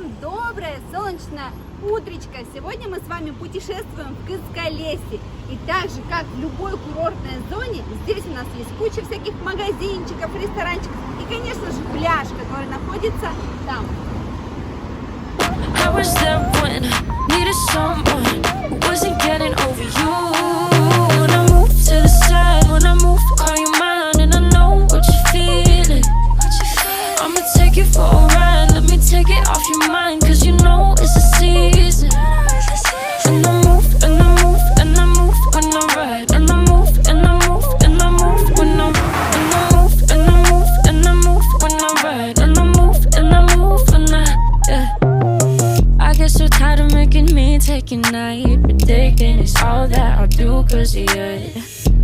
Всем доброе солнечное утречко! Сегодня мы с вами путешествуем в Кызкалеси. И так же, как в любой курортной зоне, здесь у нас есть куча всяких магазинчиков, ресторанчиков и, конечно же, пляж, который находится там. Take it off your mind, cause you know it's a season. And I move, and I move, and I move when I ride. And I move, and I move, and I move when I ride. And I move, and I move, and I move when I ride. And I move, and I move when I get so tired of making me take a night. Ridiculous, all that I'll do cause of you.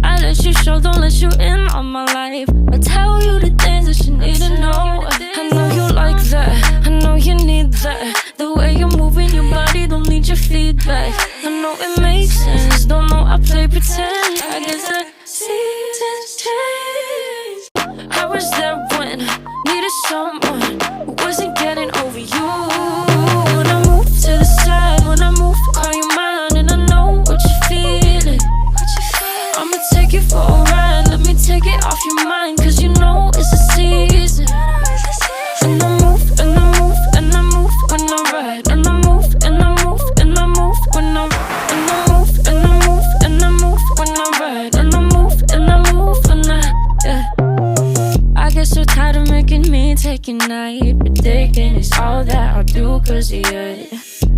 I let you show, don't let you in on my life. I tell you the things that you need to know. I know you like that, I know you need that. The way you're moving your body, don't need your feedback. I know it makes sense, don't know I play pretend. I guess the seasons change. I was there when I needed someone who wasn't getting over you. When I move to the side, when I move, call you mine. And I know what you're feeling. I'ma take you for a ride, let me take it off your mind, cause you know it's a season. And I move, and I move, and I move when I ride. And I move, and I move, and I move when I ride. And I move, and I move, and I move when I ride. And I move, and I move when I get so tired of making me take a night. Ridiculous, all that I'll do cause of you.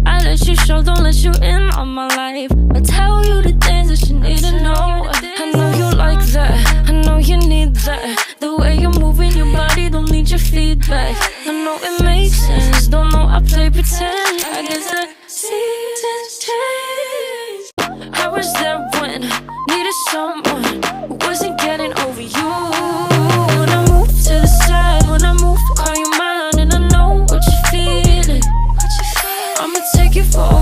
I let you show, don't let you in on my life. I tell you the things that you need to know. I know you like that, I know you need that. The way you're moving your body, don't need your feedback. I know it makes sense, don't know I play pretend. I guess the seasons change. I was there when I needed someone who wasn't getting over you. When I move to the side, when I move, call you mine. And I know what you're feeling. I'ma take you for